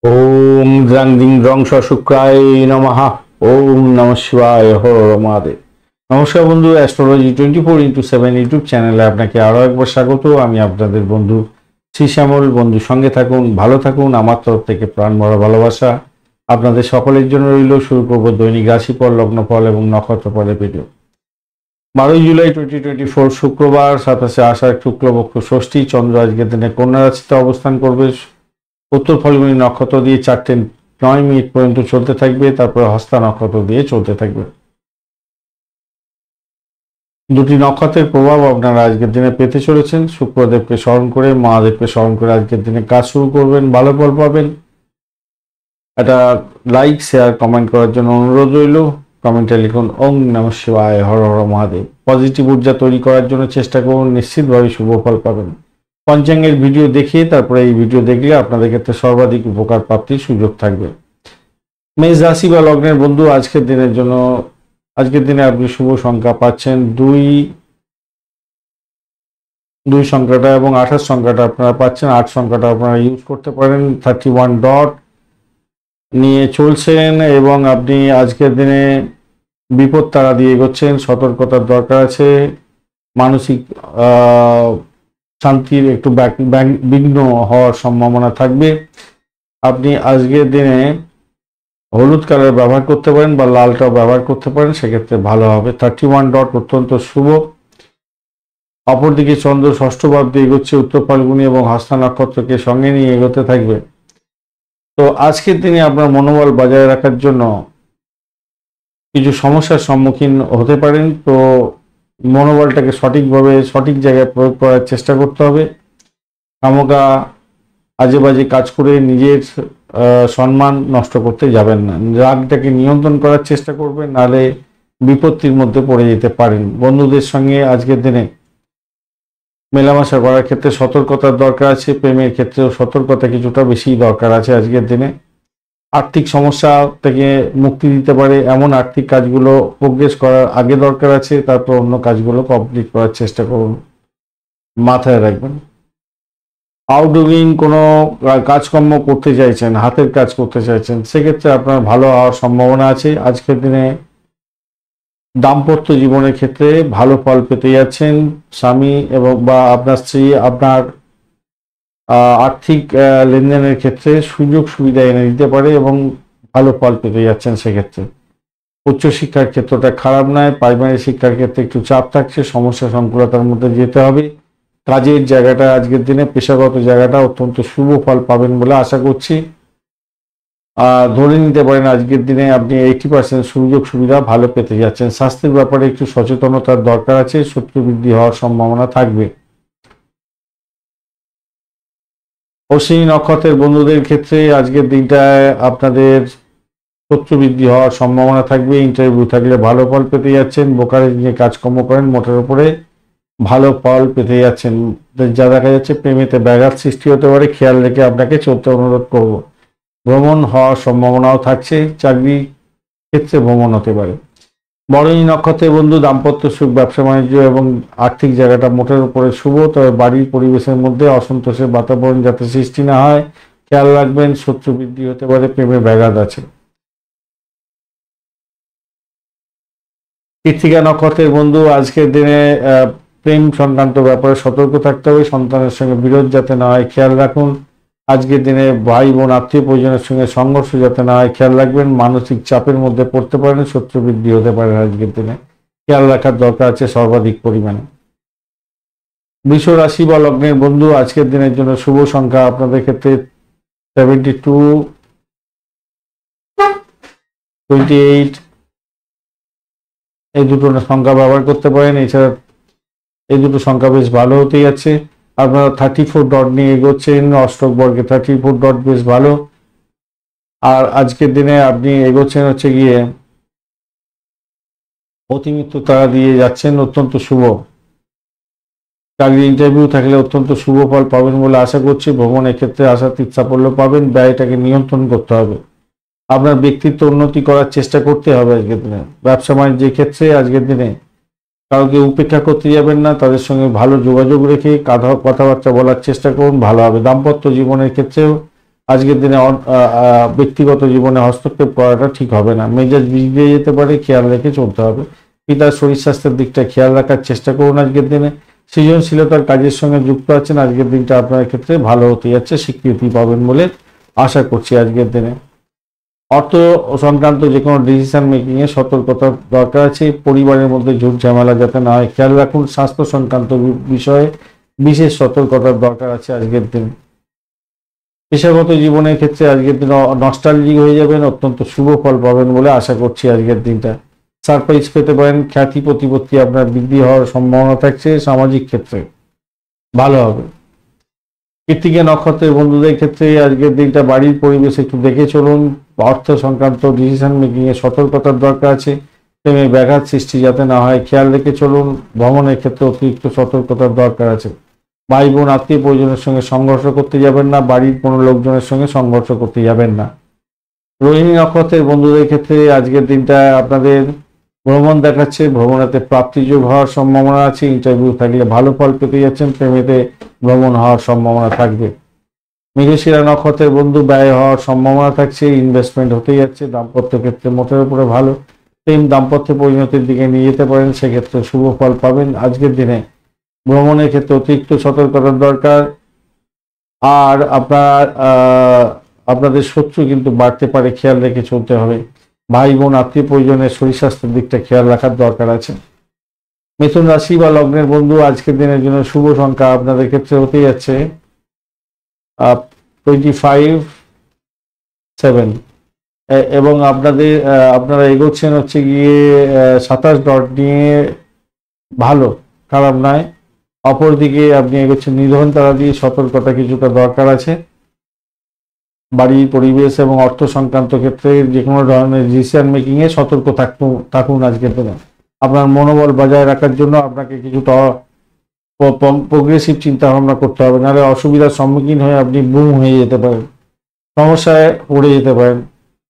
ওম দ্রাং দিং রং স শুক্রায় নমঃ। ওম নমঃ শিবায়, হর হর মহাদেব। নমস্কার বন্ধু, অ্যাস্ট্রোলজি 24x7 ইউটিউব চ্যানেলে আপনাকে আরো একবার স্বাগত। আমি আপনাদের বন্ধু শ্রী শ্যামল। বন্ধু সঙ্গে থাকুন, ভালো থাকুন। আমার তরফ থেকে প্রাণ ভরা ভালোবাসা আপনাদের সকলের জন্য রইল। শুরু করব দৈনিক রাশিফল, লগ্নফল এবং নক্ষত্রফলের ভিডিও। 12 জুলাই 2024 শুক্রবার, 27 আষাঢ় শুক্লপক্ষ ষষ্ঠী। চন্দ্র আজকের দিনে কন্যা রাশিতে অবস্থান করবে। উত্তর ফাল্গুনী নক্ষত্র দিয়ে 4:09 পর্যন্ত চলতে থাকবে, তারপরে হস্তা নক্ষত্র দিয়ে চলতে থাকবে। দুটি নক্ষত্রের প্রভাব আপনারা আজকের দিনে পেতে চলেছেন। শুক্রদেবকে স্মরণ করে, মহাদেবকে স্মরণ করে আজকের দিনে কাজ শুরু করবেন, ভালো ফল পাবেন। একটা লাইক, শেয়ার, কমেন্ট করার জন্য অনুরোধ রইল। কমেন্টে লিখুন ওম নমঃ শিবায়, হর হর মহাদেব। পজিটিভ ঊর্জা তৈরি করার জন্য চেষ্টা করুন, নিশ্চিতভাবে শুভ ফল পাবেন। পঞ্চাঙ্গের ভিডিও দেখিয়ে তারপরে এই ভিডিও দেখলে আপনাদের ক্ষেত্রে সর্বাধিক উপকার প্রাপ্তির সুযোগ থাকবে। মেষ রাশি বা লগ্নের বন্ধু, আজকের দিনের জন্য আজকের দিনে আপনি শুভ সংখ্যা পাচ্ছেন দুই সংখ্যাটা এবং 28 সংখ্যাটা আপনারা পাচ্ছেন। 8 সংখ্যাটা আপনারা ইউজ করতে পারেন। 31 ডট নিয়ে চলছেন এবং আপনি আজকের দিনে বিপদ তারা দিয়ে এগোচ্ছেন। সতর্কতার দরকার আছে। মানসিক শান্তির একটু বিঘ্ন হওয়ার সম্ভাবনা থাকবে। আপনি আজকের দিনে হলুদ কালার ব্যবহার করতে পারেন বা লালটাও ব্যবহার করতে পারেন, সেক্ষেত্রে ভালো হবে। 31 ডট অত্যন্ত শুভ। অপরদিকে চন্দ্র ষষ্ঠ ভাব দিয়ে এগোচ্ছে, উত্তর ফাল্গুনী এবং হস্তা নক্ষত্রকে সঙ্গে নিয়ে এগোতে থাকবে। তো আজকের দিনে আপনার মনোবল বজায় রাখার জন্য কিছু সমস্যার সম্মুখীন হতে পারেন। তো মনোবলটাকে সঠিকভাবে সঠিক জায়গায় প্রয়োগ করার চেষ্টা করতে হবে। খামোকা আজে বাজে কাজ করে নিজের সম্মান নষ্ট করতে যাবেন না। রাগটাকে নিয়ন্ত্রণ করার চেষ্টা করবেন, নাহলে বিপত্তির মধ্যে পড়ে যেতে পারেন। বন্ধুদের সঙ্গে আজকের দিনে মেলামেশা করার ক্ষেত্রে সতর্কতার দরকার আছে। প্রেমের ক্ষেত্রেও সতর্কতা কিছুটা বেশি দরকার আছে আজকের দিনে। আর্থিক সমস্যা থেকে মুক্তি দিতে পারে এমন আর্থিক কাজগুলো প্রোগ্রেস করার আগে দরকার আছে, তারপর অন্য কাজগুলো কমপ্লিট করার চেষ্টা করুন, মাথায় রাখবেন। আউটডোরিং কোনো কাজকর্ম করতে চাইছেন, হাতের কাজ করতে চাইছেন, সেক্ষেত্রে আপনার ভালো হওয়ার সম্ভাবনা আছে। আজকের দিনে দাম্পত্য জীবনের ক্ষেত্রে ভালো ফল পেতে যাচ্ছেন। স্বামী এবং বা আপনার স্ত্রী আপনার আর্থিক লেনদেনের ক্ষেত্রে সুযোগ সুবিধা এনে দিতে পারে এবং ভালো ফল পেতে যাচ্ছেন। সেক্ষেত্রে উচ্চশিক্ষার ক্ষেত্রটা খারাপ নয়। প্রাইমারি শিক্ষার ক্ষেত্রে একটু চাপ থাকছে, সমস্যা সংকুলতার মধ্যে যেতে হবে। কাজের জায়গাটা আজকের দিনে, পেশাগত জায়গাটা অত্যন্ত শুভ ফল পাবেন বলে আশা করছি। ধরে নিতে পারেন আজকের দিনে আপনি 80% সুযোগ সুবিধা ভালো পেতে যাচ্ছেন। স্বাস্থ্যের ব্যাপারে একটু সচেতনতার দরকার আছে, শত্রু বৃদ্ধি হওয়ার সম্ভাবনা থাকবে। অশ্বিনী নক্ষত্রের বন্ধুদের ক্ষেত্রে আজকের দিনটায় আপনাদের শত্রু বৃদ্ধি হওয়ার সম্ভাবনা থাকবে। ইন্টারভিউ থাকলে ভালো ফল পেতে যাচ্ছেন। ব্রোকারেজ নিয়ে কাজকর্ম করেন, মোটের উপরে ভালো ফল পেতে যাচ্ছেন। যা দেখা যাচ্ছে প্রেমেতে ব্যাঘাত সৃষ্টি হতে পারে, খেয়াল রেখে আপনাকে চলতে অনুরোধ করব। ভ্রমণ হওয়ার সম্ভাবনাও থাকছে, চাকরি ক্ষেত্রে ভ্রমণ হতে পারে। বরণী নক্ষত্রের বন্ধু, দাম্পত্য সুখ, ব্যবসা বাণিজ্য এবং আর্থিক জায়গাটা মোটের উপরে শুভ। তবে বাড়ির পরিবেশের মধ্যে অসন্তোষের বাতাবরণ যাতে সৃষ্টি না হয় খেয়াল রাখবেন। শত্রু বৃদ্ধি হতে পারে, প্রেমে ব্যাঘাত আছে। কৃত্তিকা নক্ষত্রের বন্ধু, আজকের দিনে প্রেম সংক্রান্ত ব্যাপারে সতর্ক থাকতে হবে। সন্তানের সঙ্গে বিরোধ যাতে না হয় খেয়াল রাখুন। আজকের দিনে ভাই বোন আত্মীয় পরিজনের সঙ্গে সংঘর্ষ যাতে না হয় খেয়াল রাখবেন। মানসিক চাপের মধ্যে পড়তে পারেন, শত্রু বৃদ্ধি হতে পারে আজকের দিনে, খেয়াল রাখার দরকার আছে সর্বাধিক পরিমাণে। বৃষ রাশি বা লগ্নের বন্ধু, আজকের দিনের জন্য শুভ সংখ্যা আপনাদের ক্ষেত্রে 72, 28 এই দুটো সংখ্যা ব্যবহার করতে পারেন। এছাড়া এই দুটো সংখ্যা বেশ ভালো হতে যাচ্ছে। আপনারা 34 ডট নিয়ে এগোচ্ছেন। অষ্টক বর্গে 34 ডট বেশ ভালো। আর আজকের দিনে আপনি এগোচ্ছেন হচ্ছে গিয়ে অতিমিত্র তারা দিয়ে যাচ্ছেন, অত্যন্ত শুভ। চাকরি ইন্টারভিউ থাকলে অত্যন্ত শুভ ফল পাবেন বলে আশা করছি। ভ্রমণের ক্ষেত্রে আশাতীত সাফল্য পাবেন। ব্যয়টাকে নিয়ন্ত্রণ করতে হবে। আপনার ব্যক্তিত্ব উন্নতি করার চেষ্টা করতে হবে আজকের দিনে। ব্যবসা বাণিজ্যের ক্ষেত্রে আজকের দিনে কাউকে উপেক্ষা করতে যাবেন না, তাদের সঙ্গে ভালো যোগাযোগ রেখে কথাবার্তা বলার চেষ্টা করুন, ভালো হবে। দাম্পত্য জীবনের ক্ষেত্রেও আজকের দিনে ব্যক্তিগত জীবনে হস্তক্ষেপ করাটা ঠিক হবে না, মেজাজ বিগড়ে যেতে পারে, খেয়াল রেখে চলতে হবে। পিতার শরীর স্বাস্থ্যের দিকটা খেয়াল রাখার চেষ্টা করুন আজকের দিনে। সৃজনশীলতার কাজের সঙ্গে যুক্ত আছেন, আজকের দিনটা আপনার ক্ষেত্রে ভালো হতে যাচ্ছে, স্বীকৃতি পাবেন বলে আশা করছি আজকের দিনে। অর্থ সংক্রান্ত যে কোনো ডিসিশন মেকিং এ সতর্কতার দরকার আছে, পরিবারের মধ্যে ঝুট ঝামেলা যাতে না হয় খেয়াল রাখুন। স্বাস্থ্য সংক্রান্ত বিষয়ে বিশেষ সতর্কতার দরকার আছে আজকের দিনে। পেশাগত জীবনের ক্ষেত্রে আজকের দিন নস্টালজিক হয়ে যাবেন, অত্যন্ত শুভ ফল পাবেন বলে আশা করছি আজকের দিনটা। সারপ্রাইজ পেতে পারেন, খ্যাতি প্রতিপত্তি আপনার বৃদ্ধি হওয়ার সম্ভাবনা থাকছে, সামাজিক ক্ষেত্রে ভালো হবে। কৃত্তিকা নক্ষত্রের বন্ধুদের ক্ষেত্রে আজকের দিনটা বাড়ির পরিবেশ একটু দেখে চলুন। অর্থ সংক্রান্ত ডিসিশন মেকিং এ সতর্কতার দরকার আছে, প্রেমে ব্যাঘাত সৃষ্টি যাতে না হয় খেয়াল রেখে চলুন। ভ্রমণের ক্ষেত্রে অতিরিক্ত সতর্কতার দরকার আছে। ভাই বোন আত্মীয় পরিজনের সঙ্গে সংঘর্ষ করতে যাবেন না, বাড়ির কোনো লোকজনের সঙ্গে সংঘর্ষ করতে যাবেন না। রোহিণী নক্ষত্রের বন্ধুদের ক্ষেত্রে আজকের দিনটা আপনাদের ভ্রমণ দেখাচ্ছে, ভ্রমণেতে প্রাপ্তিযোগ হওয়ার সম্ভাবনা আছে, ইন্টারভিউ থাকলে ভালো ফল পেতে যাচ্ছেন, প্রেমেতে ভ্রমণ হওয়ার সম্ভাবনা থাকবে। মৃগশিরা নক্ষত্রের বন্ধু ব্যয় হওয়ার সম্ভাবনা থাকছে, ইনভেস্টমেন্ট হতে যাচ্ছে। দাম্পত্য ক্ষেত্রে মোটের উপরে ভালো, প্রেম দাম্পত্য পরিণতির দিকে নিয়ে যেতে পারেন, সেক্ষেত্রে শুভ ফল পাবেন আজকের দিনে। ভ্রমণের ক্ষেত্রে অতিরিক্ত সতর্কতার দরকার। আর আপনাদের শত্রু কিন্তু বাড়তে পারে, খেয়াল রেখে চলতে হবে। ভাই বোন আত্মীয় পরিজনের শরীর স্বাস্থ্যের দিকটা খেয়াল রাখার দরকার আছে। মিথুন রাশি বা লগ্নের বন্ধু আজকের দিনের জন্য শুভ সংখ্যা আপনাদের ক্ষেত্রে হতে যাচ্ছে 25, 7 এবং আপনারা এগোচ্ছেন হচ্ছে গিয়ে 27 ডট নিয়ে, ভালো, খারাপ নয়। অপরদিকে আপনি এগোচ্ছেন নিধন তারা দিয়ে, সতর্কতা কিছুটা দরকার আছে। বাড়ির পরিবেশ এবং অর্থ সংক্রান্ত ক্ষেত্রে যে কোনো ধরনের ডিসিশন মেকিং এ সতর্ক থাকুন আজকের দিনে। আপনার মনোবল বজায় রাখার জন্য আপনাকে কিছুটা প্রোগ্রেসিভ চিন্তা ভাবনা করতে হবে, নাহলে অসুবিধার সম্মুখীন হয়ে আপনি বুম হয়ে যেতে পারেন, সমস্যায় পড়ে যেতে পারেন।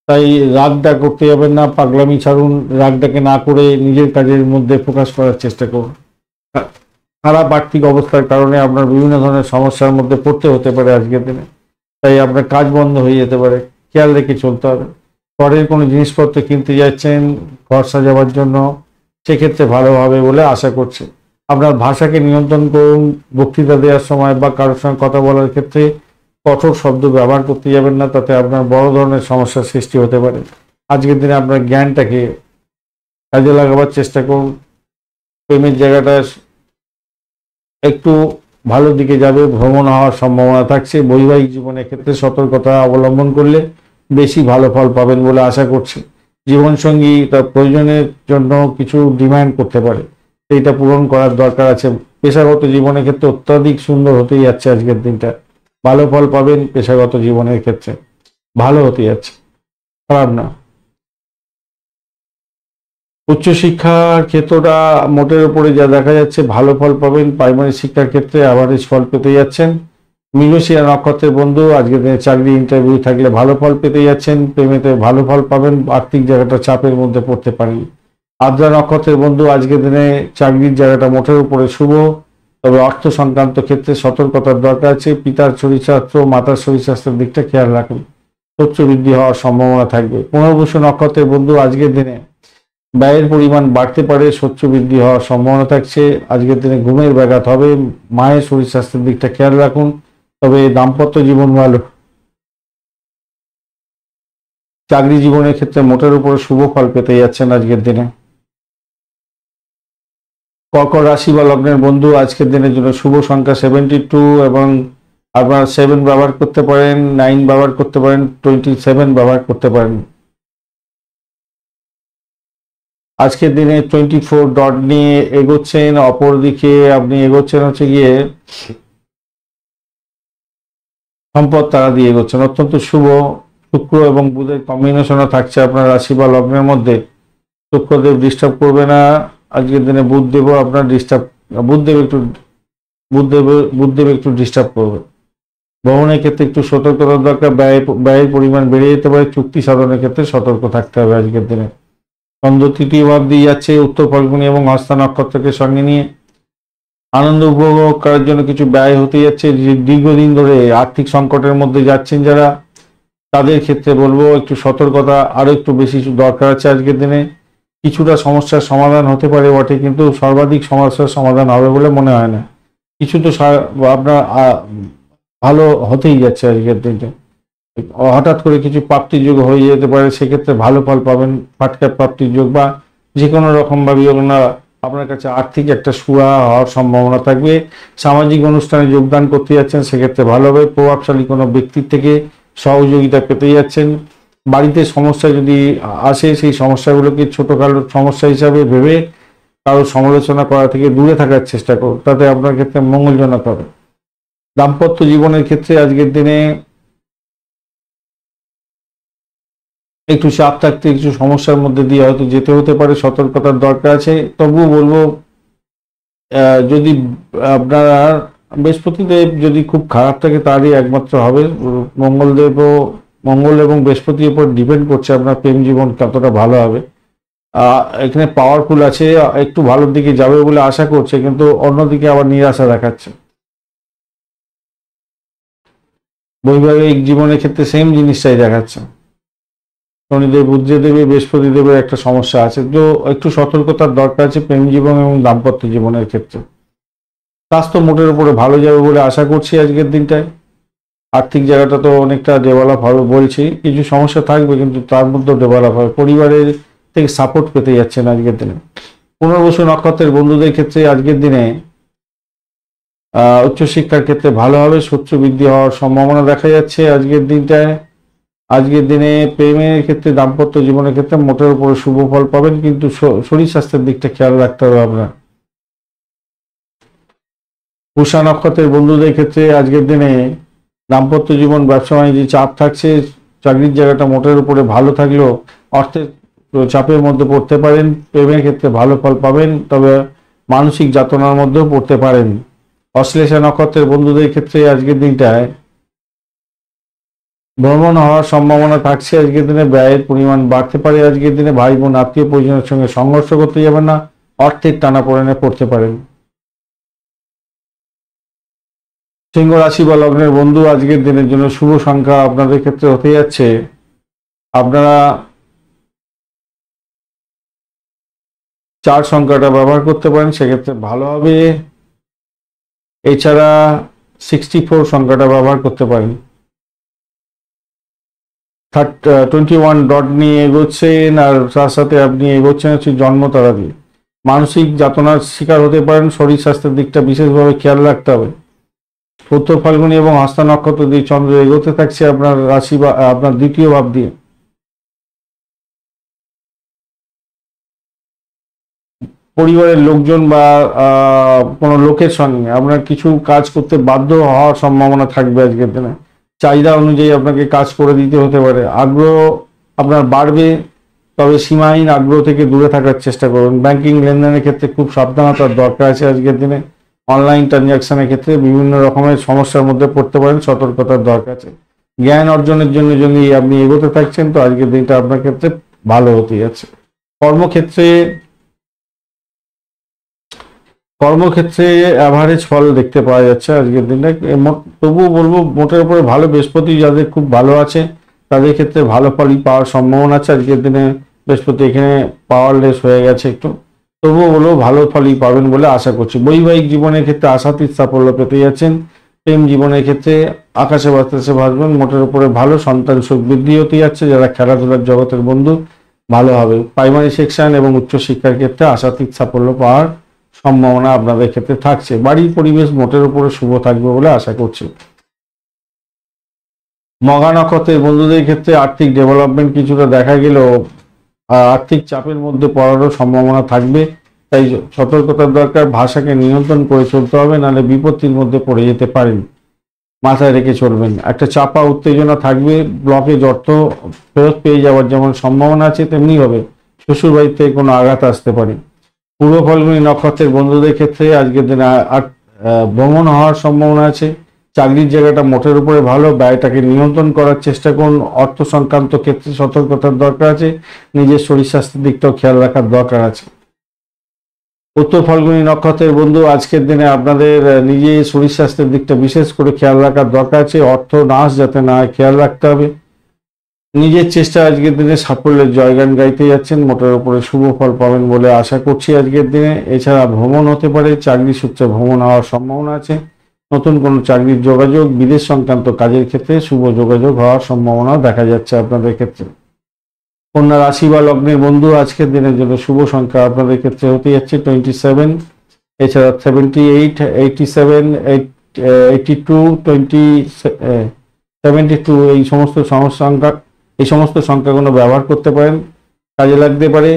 তাই রাগটা করতে যাবেন না, পাগলামি ছাড়ুন, রাগটাকে না করে নিজের কাজের মধ্যে ফোকাস করার চেষ্টা করুন। খারাপ আর্থিক অবস্থার কারণে আপনার বিভিন্ন ধরনের সমস্যার মধ্যে পড়তে হতে পারে আজকের দিনে, তাই আপনার কাজ বন্ধ হয়ে যেতে পারে, খেয়াল রেখে চলতে হবে। পরের কোনো জিনিসপত্র কিনতে যাচ্ছেন ঘর সাজাবার জন্য, সেক্ষেত্রে ভালো হবে বলে আশা করছি। আপনার ভাষাকে নিয়ন্ত্রণ করুন, বক্তৃতা দেওয়ার সময় বা কারোর সঙ্গে কথা বলার ক্ষেত্রে কঠোর শব্দ ব্যবহার করতে যাবেন না, তাতে আপনার বড় ধরনের সমস্যার সৃষ্টি হতে পারে। আজকের দিনে আপনার জ্ঞানটাকে কাজে লাগাবার চেষ্টা করুন। প্রেমের জায়গাটা একটু ভালো দিকে যাবে, ভ্রমণ হওয়ার সম্ভাবনা থাকছে। বৈবাহিক জীবনের ক্ষেত্রে সতর্কতা অবলম্বন করলে বেশি ভালো ফল পাবেন বলে আশা করছি। জীবনসঙ্গী তার প্রয়োজনের জন্য কিছু ডিমান্ড করতে পারে, সেইটা পূরণ করার দরকার আছে। পেশাগত জীবনের ক্ষেত্রে অত্যাধিক সুন্দর হতেই যাচ্ছে আজকের দিনটা, ভালো ফল পাবেন। পেশাগত জীবনের ক্ষেত্রে ভালো হতে যাচ্ছে, খারাপ না। উচ্চশিক্ষার ক্ষেত্রটা মোটের উপরে যা দেখা যাচ্ছে ভালো ফল পাবেন। প্রাইমারি শিক্ষার ক্ষেত্রে অ্যাভারেজ ফল পেতে যাচ্ছেন। মৃগশিরা নক্ষত্রের বন্ধু আজকের দিনে চাকরি ইন্টারভিউ থাকলে ভালো ফল পেতে যাচ্ছেন, প্রেমেতে ভালো ফল পাবেন, আর্থিক জায়গাটা চাপের মধ্যে পড়তে পারেন। আদ্রা নক্ষত্রের বন্ধু আজকের দিনে চাকরির জায়গাটা মোটের উপরে শুভ, তবে অর্থ সংক্রান্ত ক্ষেত্রে সতর্কতার দরকার আছে। পিতার শরীর স্বাস্থ্য, মাতার শরীর স্বাস্থ্যের দিকটা খেয়াল রাখুন, শত্রু বৃদ্ধি হওয়ার সম্ভাবনা থাকবে। পুনর্বসু নক্ষত্রের বন্ধু আজকের দিনে ব্যয়ের পরিমাণ বাড়তে পারে, শত্রু বৃদ্ধি হওয়ার সম্ভাবনা থাকছে। আজকের দিনে ঘুমের ব্যাঘাত হবে, মায়ের শরীর স্বাস্থ্যের দিকটা খেয়াল রাখুন। তবে দাম্পত্য জীবন ভালো, চাকরি জীবনের ক্ষেত্রে মোটের উপরে শুভ ফল পেতে যাচ্ছেন আজকের দিনে। কর্কট রাশি বা লগ্নের বন্ধু আজকের দিনের জন্য শুভ সংখ্যা 72 এবং আপনারা 7 ব্যবহার করতে পারেন, 9 ব্যবহার করতে পারেন, 27 ব্যবহার করতে পারেন। আজকের দিনে 24 ডট নিয়ে এগোচ্ছেন, অপরদিকে আপনি এগোচ্ছেন হচ্ছে গিয়ে সম্পদ তারা দিয়ে এগোচ্ছেন, অত্যন্ত শুভ। শুক্র এবং বুধের কম্বিনেশনও থাকছে আপনার রাশি বা লগ্নের মধ্যে। শুক্রদেব ডিস্টার্ব করবে না আজকের দিনে, বুধদেবও আপনার ডিস্টার্ব, বুধদেব একটু ডিস্টার্ব করবে। ভ্রমণের ক্ষেত্রে একটু সতর্কতার দরকার, ব্যয়ের পরিমাণ বেড়ে যেতে পারে। চুক্তি সাধনের ক্ষেত্রে সতর্ক থাকতে হবে আজকের দিনে। চন্দ্র তৃতীয় ভাব দিয়ে যাচ্ছে, উত্তর ফাল্গুনী এবং হস্তা নক্ষত্রকে সঙ্গে নিয়ে আনন্দ উপভোগ করার জন্য কিছু ব্যয় হতে যাচ্ছে। দীর্ঘদিন ধরে আর্থিক সংকটের মধ্যে যাচ্ছেন যারা, তাদের ক্ষেত্রে বলবো একটু সতর্কতা আরো একটু বেশি দরকার আছে আজকের দিনে। কিছুটা সমস্যার সমাধান হতে পারে বটে, কিন্তু সর্বাধিক সমস্যার সমাধান হবে বলে মনে হয় না। কিছু তো আপনার ভালো হতেই যাচ্ছে আজকের দিনটা। হঠাৎ করে কিছু প্রাপ্তির যোগ হয়ে যেতে পারে, সেক্ষেত্রে ভালো ফল পাবেন। ফাটকা প্রাপ্তির যোগ বা যে কোনো রকম ভাবে আপনার কাছে আর্থিক একটা সুরা হওয়ার সম্ভাবনা থাকবে। সামাজিক অনুষ্ঠানে যোগদান করতে যাচ্ছেন, সেক্ষেত্রে ভালো হবে। প্রভাবশালী কোনো ব্যক্তির থেকে সহযোগিতা পেতে যাচ্ছেন। বাড়িতে সমস্যা যদি আসে, সেই সমস্যাগুলোকে ছোটখাটো সমস্যা হিসাবে ভেবে কারো সমালোচনা করা থেকে দূরে থাকার চেষ্টা করুন, তাতে আপনার ক্ষেত্রে মঙ্গলজনক হবে। দাম্পত্য জীবনের ক্ষেত্রে আজকের দিনে একটু চাপ থাকতে, কিছু সমস্যার মধ্যে দিয়ে হয়তো যেতে হতে পারে, সতর্কতার দরকার আছে। তবুও বলবো যদি আপনারা বৃহস্পতিদেব যদি খুব খারাপ থাকে তাহলে একমাত্র হবে। মঙ্গল এবং বৃহস্পতির উপর ডিপেন্ড করছে আপনার প্রেম জীবন কতটা ভালো হবে। এখানে পাওয়ারফুল আছে, একটু ভালোর দিকে যাবে বলে আশা করছে, কিন্তু অন্যদিকে আবার নিরাশা দেখাচ্ছে। বৈবাহিক জীবনের ক্ষেত্রে সেম জিনিসটাই দেখাচ্ছে। শনিদেব, বুধদেবের, বৃহস্পতি দেবের একটা সমস্যা আছে, তো একটু সতর্কতার দরকার আছে প্রেম জীবন এবং দাম্পত্য জীবনের ক্ষেত্রে। স্বাস্থ্য মোটের উপরে ভালো যাবে বলে আশা করছি আজকের দিনটায়। আর্থিক জায়গাটা তো অনেকটা ডেভেলপ হবে বলছি, কিছু সমস্যা থাকবে কিন্তু তার মধ্যেও ডেভেলপ হবে। পরিবারের থেকে সাপোর্ট পেতে যাচ্ছেন আজকের দিনে। পুনর্বসু নক্ষত্রের বন্ধুদের ক্ষেত্রে আজকের দিনে উচ্চশিক্ষার ক্ষেত্রে ভালো হবে, শত্রু বৃদ্ধি হওয়ার সম্ভাবনা দেখা যাচ্ছে আজকের দিনটায়। আজকের দিনে প্রেমের ক্ষেত্রে, দাম্পত্য জীবনের ক্ষেত্রে মোটের উপরে শুভ ফল পাবেন, কিন্তু শরীর স্বাস্থ্যের দিকটা খেয়াল রাখতে হবে আপনার। পুষা নক্ষত্রের বন্ধুদের ক্ষেত্রে আজকের দিনে দাম্পত্য জীবন, ব্যবসা বাণিজ্যে চাপ থাকছে। চাকরির জায়গাটা মোটের উপরে ভালো থাকলেও অর্থের চাপের মধ্যে পড়তে পারেন। প্রেমের ক্ষেত্রে ভালো ফল পাবেন, তবে মানসিক যাতনার মধ্যেও পড়তে পারেন। অশ্লেষা নক্ষত্রের বন্ধুদের ক্ষেত্রে আজকের দিনটায় ভ্রমণ হওয়ার সম্ভাবনা থাকছে। আজকের দিনে ব্যয়ের পরিমাণ বাড়তে পারে। আজকের দিনে ভাই বোন, আত্মীয় পরিজনের সঙ্গে সংঘর্ষ করতে যাবেন না, অর্থের টানাপোড়েনে পড়তে পারেন। সিংহ রাশি বা লগ্নের বন্ধু, আজকের দিনের জন্য শুভ সংখ্যা আপনাদের ক্ষেত্রে হতে যাচ্ছে, আপনারা 4 সংখ্যাটা ব্যবহার করতে পারেন, সেক্ষেত্রে ভালো হবে। এছাড়া 64 সংখ্যাটা ব্যবহার করতে পারেন। 21 ডট নিয়ে এগোচ্ছেন, আর তার সাথে আপনি এগোচ্ছেন হচ্ছে জন্ম তারা দিয়ে। মানসিক যাতনার শিকার হতে পারেন, শরীর স্বাস্থ্যের দিকটা বিশেষভাবে খেয়াল রাখতে হবে। উত্তর ফাল্গুনী এবং হস্তা নক্ষত্র দিয়ে চন্দ্র এগোতে থাকছে আপনার রাশি বা আপনার দ্বিতীয় ভাব দিয়ে। পরিবারের লোকজন বা কোনো লোকের সঙ্গে আপনার কিছু কাজ করতে বাধ্য হওয়ার সম্ভাবনা থাকবে আজকের দিনে। চাহিদা অনুযায়ী আপনাকে কাজ করে দিতে হতে পারে। আগ্রহ আপনার বাড়বে, তবে সীমাহীন আগ্রহ থেকে দূরে থাকার চেষ্টা করুন। ব্যাংকিং লেনদেনের ক্ষেত্রে খুব সাবধানতার দরকার আছে আজকের দিনে। অনলাইন ট্রানজাকশনের ক্ষেত্রে বিভিন্ন রকমের সমস্যার মধ্যে পড়তে পারেন, সতর্কতার দরকার আছে। জ্ঞান অর্জনের জন্য যদি আপনি এগোতে থাকছেন, তো আজকের দিনটা আপনার ক্ষেত্রে ভালো হতে যাচ্ছে। কর্মক্ষেত্রে অ্যাভারেজ ফল দেখতে পাওয়া যাচ্ছে আজকের দিনটা। তবুও বলবো মোটের উপরে ভালো। বৃহস্পতি যাদের খুব ভালো আছে তাদের ক্ষেত্রে ভালো ফলই পাওয়ার সম্ভাবনা আছে আজকের দিনে। বৃহস্পতি এখানে পাওয়ারলেস হয়ে গেছে একটু, তবুও বলবো ভালো ফলই পাবেন বলে আশা করছি। বৈবাহিক জীবনের ক্ষেত্রে আশাতীত সাফল্য পেতে যাচ্ছেন। প্রেম জীবনের ক্ষেত্রে আকাশে বাতাসে ভাসবেন, মোটের উপরে ভালো। সন্তান সুখ বৃদ্ধি হতে যাচ্ছে। যারা খেলাধুলার জগতের বন্ধু, ভালো হবে। প্রাইমারি সেকশন এবং উচ্চশিক্ষার ক্ষেত্রে আশাতীত সাফল্য পাওয়ার সম্ভাবনা আপনাদের ক্ষেত্রে থাকছে। বাড়ির পরিবেশ মোটের উপরে শুভ থাকবে বলে আশা করছি। মঘা নক্ষত্রের বন্ধুদের ক্ষেত্রে আর্থিক ডেভেলপমেন্ট কিছুটা দেখা গেলেও আর্থিক চাপের মধ্যে পড়ারও সম্ভাবনা থাকবে, তাই সতর্কতার দরকার। ভাষাকে নিয়ন্ত্রণ করে চলতে হবে, নাহলে বিপত্তির মধ্যে পড়ে যেতে পারেন। মাথায় রেখে চলবেন। একটা চাপা উত্তেজনা থাকবে। ব্লকেজ অর্থ ফেরত পেয়ে যাওয়ার যেমন সম্ভাবনা আছে, তেমনি হবে শ্বশুর বাড়ির থেকে কোনো আঘাত আসতে পারে। পূর্ব ফাল্গুনী নক্ষত্রের বন্ধুদের ক্ষেত্রে আজকের দিনে ভ্রমণ হওয়ার সম্ভাবনা আছে। চাকরির জায়গাটা মোটের উপরে ভালো। ব্যয়টাকে নিয়ন্ত্রণ করার চেষ্টা করুন। অর্থ সংক্রান্ত ক্ষেত্রে সতর্কতার দরকার আছে। নিজের শরীর স্বাস্থ্যের দিকটাও খেয়াল রাখার দরকার আছে। উত্তর ফাল্গুনী নক্ষত্রের বন্ধু, আজকের দিনে আপনাদের নিজের শরীর স্বাস্থ্যের দিকটা বিশেষ করে খেয়াল রাখার দরকার আছে। অর্থ নাশ যাতে না হয় খেয়াল রাখতে হবে। নিজের চেষ্টা আজকের দিনে সাফল্যের জয়গান গাইতে যাচ্ছেন, মোটের উপরে শুভ ফল পাবেন বলে আশা করছি আজকের দিনে। এছাড়া ভ্রমণ হতে পারে, চাকরি সূত্রে ভ্রমণ হওয়ার সম্ভাবনা আছে। নতুন কোনো চাকরির যোগাযোগ, বিদেশ সংক্রান্ত কাজের ক্ষেত্রে শুভ যোগাযোগ হওয়ার সম্ভাবনা দেখা যাচ্ছে আপনাদের ক্ষেত্রে। কন্যা রাশি বা লগ্নের বন্ধু আজকের দিনের জন্য শুভ সংখ্যা আপনাদের ক্ষেত্রে হতে যাচ্ছে 27। এছাড়া 78, 87, 82, 72 এই সমস্ত সংখ্যাগুলো ব্যবহার করতে পারেন, কাজে লাগতে পারে।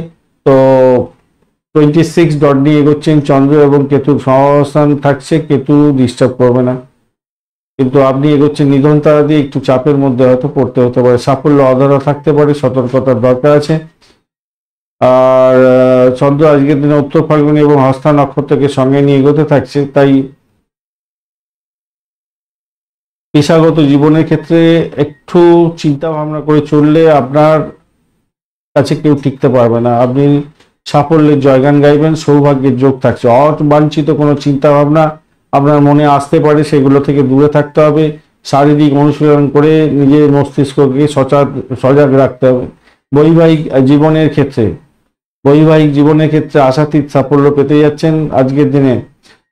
তো 26 ডট নিয়ে এগোচ্ছেন, চন্দ্র এবং কেতুর সহাবস্থান থাকছে, কেতু ডিস্টার্ব করবে না, কিন্তু আপনি এগোচ্ছেন নিধন তারা দিয়ে, একটু চাপের মধ্যে হয়তো পড়তে হতে পারে। সাফল্য অধরা থাকতে পারে, সতর্কতার দরকার আছে। আর চন্দ্র আজকের দিনে উত্তর ফাল্গুনী এবং হস্তা নক্ষত্রকে সঙ্গে নিয়ে এগোতে থাকছে, তাই পেশাগত জীবনের ক্ষেত্রে একটু চিন্তা ভাবনা করে চললে আপনার কাছে কেউ টিকতে পারবে না। আপনি সাফল্যের জয়গান গাইবেন, সৌভাগ্যের যোগ থাকছে। অবাঞ্ছিত কোনো চিন্তা ভাবনা আপনার মনে আসতে পারে, সেগুলো থেকে দূরে থাকতে হবে। শারীরিক অনুশীলন করে নিজের মস্তিষ্ককে সজাগ রাখতে হবে। বৈবাহিক জীবনের ক্ষেত্রে আশাতীত সাফল্য পেতে যাচ্ছেন আজকের দিনে।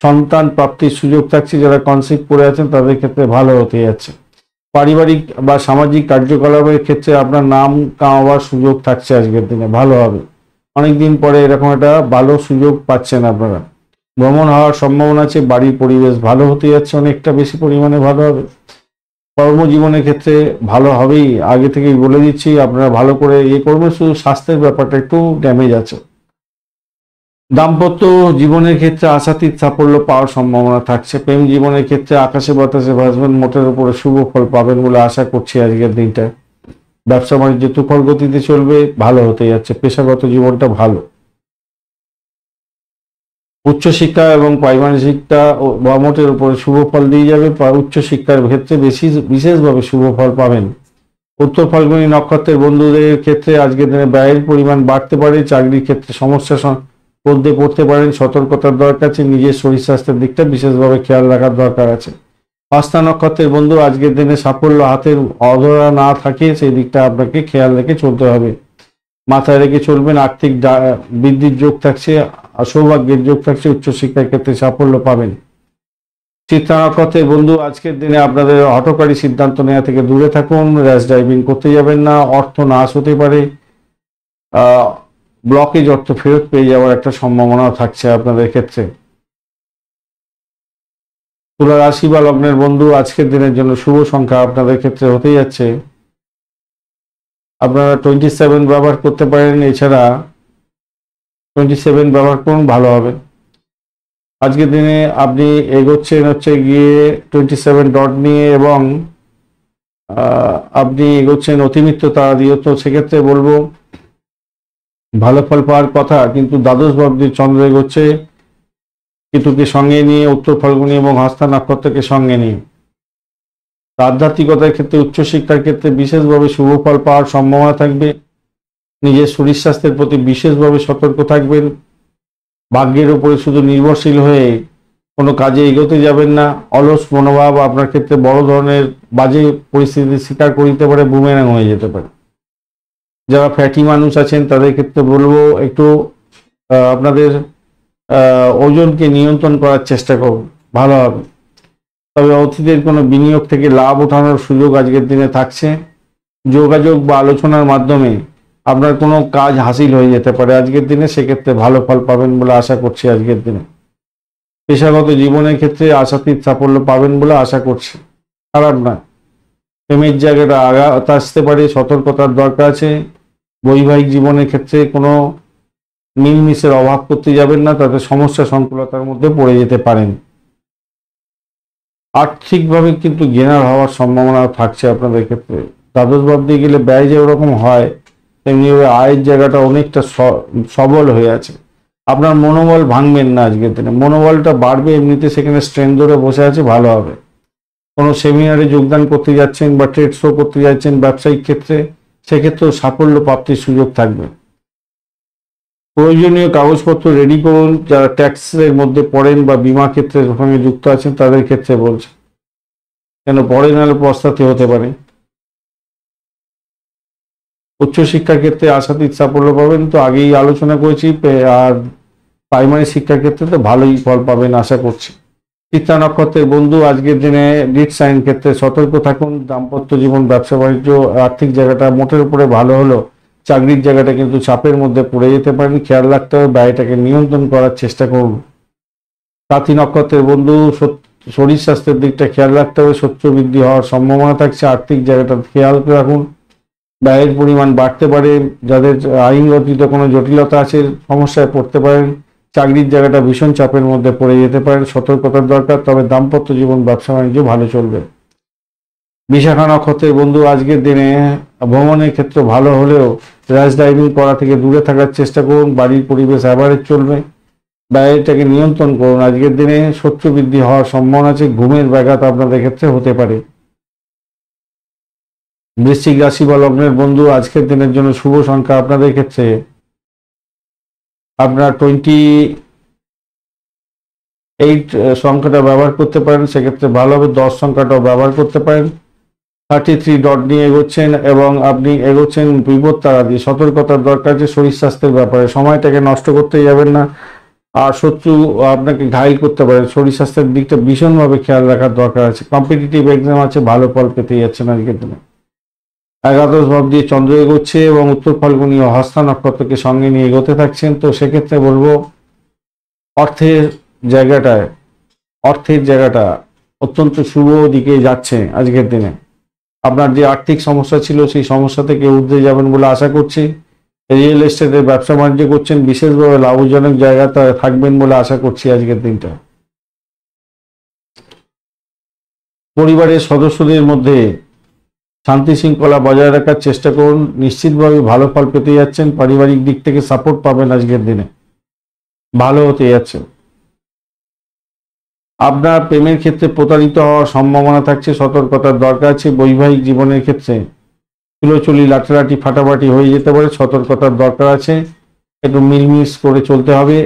সন্তান প্রাপ্তির সুযোগ থাকছে, যারা কনসিভ করে আছেন তাদের ক্ষেত্রে ভালো হতে যাচ্ছে। পারিবারিক বা সামাজিক কার্যকলাপের ক্ষেত্রে আপনার নাম কামাবার সুযোগ থাকছে আজকের দিনে, ভালো হবে। অনেকদিন পরে এরকম একটা ভালো সুযোগ পাচ্ছেন আপনারা। ভ্রমণ হওয়ার সম্ভাবনা আছে, বাড়ির পরিবেশ ভালো হতে যাচ্ছে, অনেকটা বেশি পরিমাণে ভালো হবে। কর্মজীবনের ক্ষেত্রে ভালো হবেই, আগে থেকেই বলে দিচ্ছি, আপনারা ভালো করে করবেন। শুধু স্বাস্থ্যের ব্যাপারটা একটু ড্যামেজ আছে। দাম্পত্য জীবনের ক্ষেত্রে আশাতীত সাফল্য পাওয়ার সম্ভাবনা থাকছে। প্রেম জীবনের ক্ষেত্রে আকাশে বাতাসে ভাসবেন, মোটের উপরে শুভ ফল পাবেন বলে আশা করছি আজকের দিনটা। ব্যবসা বাণিজ্য তুফল গতিতে চলবে, ভালো হতে যাচ্ছে। পেশাগত জীবনটা ভালো। উচ্চশিক্ষা এবং প্রাইমারি শিক্ষা মোটের উপরে শুভ ফল দিয়ে যাবে। উচ্চশিক্ষার ক্ষেত্রে বিশেষভাবে শুভ ফল পাবেন। উত্তর ফাল্গুনী নক্ষত্রের বন্ধুদের ক্ষেত্রে আজকের দিনে ব্যয়ের পরিমাণ বাড়তে পারে, চাকরির ক্ষেত্রে সমস্যা মধ্যে পড়তে পারেন, সতর্কতার দরকার আছে। নিজের শরীর স্বাস্থ্যের দিকটা বিশেষভাবে খেয়াল রাখার দরকার আছে। হস্তা নক্ষত্রের বন্ধু আজকের দিনে সাফল্য হাতের অধরা না থাকে, সেই দিকটা আপনাকে খেয়াল রেখে চলতে হবে, মাথায় রেখে চলবেন। আর্থিক বৃদ্ধির যোগ থাকছে, সৌভাগ্যের যোগ থাকছে। উচ্চশিক্ষার ক্ষেত্রে সাফল্য পাবেন। চিত্রা নক্ষত্রের বন্ধু আজকের দিনে আপনাদের হঠকারী সিদ্ধান্ত নেওয়া থেকে দূরে থাকুন, র্যাশ ড্রাইভিং করতে যাবেন না। অর্থ নাশ হতে পারে, ব্লকেজ অর্থ ফেরত পেয়ে যাওয়ার একটা সম্ভাবনা থাকছে আপনাদের ক্ষেত্রে। তুলা রাশি বা লগ্নের বন্ধু আজকের দিনের জন্য শুভ সংখ্যা আপনাদের ক্ষেত্রে হতে যাচ্ছে, আপনারা 27 ব্যবহার করতে পারেন। এছাড়া 27 ব্যবহার করুন, ভালো হবে। আজকের দিনে আপনি এগোচ্ছেন হচ্ছে গিয়ে 27 ডট নিয়ে, এবং আপনি এগোচ্ছেন অতিমিত্র তারা দিয়ে। তো সেক্ষেত্রে বলবো ভালো ফল পাওয়ার কথা, কিন্তু দ্বাদশ ভাবদের চন্দ্র এগোচ্ছে কেতুকে সঙ্গে নিয়ে, উত্তর ফাল্গুনী এবং হস্তা নক্ষত্রকে সঙ্গে নিয়ে। আধ্যাত্মিকতার ক্ষেত্রে, উচ্চশিক্ষার ক্ষেত্রে বিশেষভাবে শুভ ফল পাওয়ার সম্ভাবনা থাকবে। নিজের শরীর স্বাস্থ্যের প্রতি বিশেষভাবে সতর্ক থাকবেন। ভাগ্যের উপরে শুধু নির্ভরশীল হয়ে কোনো কাজে এগোতে যাবেন না। অলস মনোভাব আপনার ক্ষেত্রে বড় ধরনের বাজে পরিস্থিতির শিকার করিতে পারে, বুমেরাং হয়ে যেতে পারে। যারা ফ্যাটি মানুষ আছেন তাদের ক্ষেত্রে বলবো একটু আপনাদের ওজনকে নিয়ন্ত্রণ করার চেষ্টা করুন, ভালো হবে। তবে অতীতের কোনো বিনিয়োগ থেকে লাভ ওঠানোর সুযোগ আজকের দিনে থাকছে। যোগাযোগ বা আলোচনার মাধ্যমে আপনার কোনো কাজ হাসিল হয়ে যেতে পারে আজকের দিনে, সেক্ষেত্রে ভালো ফল পাবেন বলে আশা করছি আজকের দিনে। পেশাগত জীবনের ক্ষেত্রে আশাতীত সাফল্য পাবেন বলে আশা করছি, খারাপ না। প্রেমের জায়গাটা আঘাত আসতে পারে, সতর্কতার দরকার আছে। বৈবাহিক জীবনের ক্ষেত্রে কোনো মিলমিশের অভাব করতে যাবেন না, তাতে সমস্যা সংকুলতার মধ্যে পড়ে যেতে পারেন। আর্থিকভাবে কিন্তু গেনার হওয়ার সম্ভাবনা থাকছে আপনাদের ক্ষেত্রে। দ্বাদশ ভাব দিয়ে গেলে ব্যয় যেরকম হয়, তেমনি আয়ের জায়গাটা অনেকটা সবল হয়ে আছে। আপনার মনোবল ভাঙবেন না আজকের দিনে, মনোবলটা বাড়বে। এমনিতে সেখানে স্ট্রেংথ ধরে বসে আছে, ভালো হবে। কোনো সেমিনারে যোগদান করতে যাচ্ছেন বা ট্রেড শো করতে যাচ্ছেন ব্যবসায়িক ক্ষেত্রে, সেক্ষেত্রেও সাফল্য প্রাপ্তির সুযোগ থাকবে। প্রয়োজনীয় কাগজপত্র রেডি করুন, যারা ট্যাক্সের মধ্যে পড়েন বা বিমা ক্ষেত্রের সঙ্গে যুক্ত আছেন তাদের ক্ষেত্রে বলছে, কেন পড়ে নাহলে পস্তাতে হতে পারে। উচ্চশিক্ষার ক্ষেত্রে আশাতীত সাফল্য পাবেন, তো আগেই আলোচনা করেছি। আর প্রাইমারি শিক্ষার ক্ষেত্রে তো ভালোই ফল পাবেন আশা করছি। চিত্রা নক্ষত্রের বন্ধু আজকের দিনে লিড সাইন ক্ষেত্রে সতর্ক থাকুন। দাম্পত্য জীবন, ব্যবসা বাণিজ্য, আর্থিক জায়গাটা মোটের উপরে ভালো হলো, চাকরির জায়গাটা কিন্তু চাপের মধ্যে পড়ে যেতে পারেন। খেয়াল রাখতে হবে, ব্যয়টাকে নিয়ন্ত্রণ করার চেষ্টা করুন। সাথী নক্ষত্রের বন্ধু শরীর স্বাস্থ্যের দিকটা খেয়াল রাখতে হবে, শত্রু বৃদ্ধি হওয়ার সম্ভাবনা থাকছে। আর্থিক জায়গাটা খেয়াল রাখুন, ব্যয়ের পরিমাণ বাড়তে পারে। যাদের আইনগত কোনো জটিলতা আছে সমস্যায় পড়তে পারেন। চাকরির জায়গাটা ভীষণ চাপের মধ্যে পড়ে যেতে পারেন, সতর্কতার দরকার। তবে দাম্পত্য জীবন, ব্যবসা বাণিজ্য ভালো চলবে। বিশাখা নক্ষত্রের বন্ধু আজকের দিনে ভ্রমণের ক্ষেত্রে ভালো হলেও র্যাশ ড্রাইভিং করা থেকে দূরে থাকার চেষ্টা করুন। বাড়ির পরিবেশ অ্যাভারেজ চলবে, ব্যয়টাকে নিয়ন্ত্রণ করুন। আজকের দিনে শত্রু বৃদ্ধি হওয়ার সম্ভাবনা আছে, ঘুমের ব্যাঘাত আপনাদের ক্ষেত্রে হতে পারে। বৃশ্চিক রাশি বা লগ্নের বন্ধু আজকের দিনের জন্য শুভ সংখ্যা আপনাদের ক্ষেত্রে আপনার 28 সংখ্যাটা ব্যবহার করতে পারেন, সেক্ষেত্রে ভালো হবে। 10 সংখ্যাটাও ব্যবহার করতে পারেন। 33 ডট নিয়ে এগোচ্ছেন এবং আপনি এগোচ্ছেন বিপদ তারা দিয়ে। সতর্কতার দরকার আছে শরীর স্বাস্থ্যের ব্যাপারে, সময়টাকে নষ্ট করতে যাবেন না। আর শত্রু আপনাকে ঘায়েল করতে পারে, শরীর স্বাস্থ্যের দিকটা ভীষণভাবে খেয়াল রাখার দরকার আছে। কম্পিটিটিভ এক্সাম আছে, ভালো ফল পেতে যাচ্ছেন আজকের দিনে। একাদশ ভাব দিয়ে চন্দ্র এগোচ্ছে এবং উত্তর ফাল্গুনী ও হস্তা নক্ষত্রকে সঙ্গে নিয়ে এগোতে থাকছেন। তো সেক্ষেত্রে বলবো অর্থের জায়গাটা অত্যন্ত শুভ দিকে যাচ্ছে আজকের দিনে। আপনার যে আর্থিক সমস্যা ছিল সেই সমস্যা থেকে উঠে যাবেন বলে আশা করছি। রিয়েল এস্টেটের ব্যবসা বাণিজ্য করছেন, বিশেষভাবে লাভজনক জায়গাতে থাকবেন বলে আশা করছি আজকের দিনটা। পরিবারের সদস্যদের মধ্যে শান্তি শৃঙ্খলা বজায় রাখার চেষ্টা করুন, নিশ্চিতভাবে ভালো ফল পেতে যাচ্ছেন। পারিবারিক দিক থেকে সাপোর্ট পাবেন আজকের দিনে, ভালো হতে যাচ্ছে। আপনার প্রেমের ক্ষেত্রে প্রতারিত হওয়ার সম্ভাবনা থাকছে, সতর্কতার দরকার আছে। বৈবাহিক জীবনের ক্ষেত্রে চুলোচুলি, লাঠালাঠি, ফাটাফাটি হয়ে যেতে পারে, সতর্কতার দরকার আছে। একটু মিলমিশ করে চলতে হবে,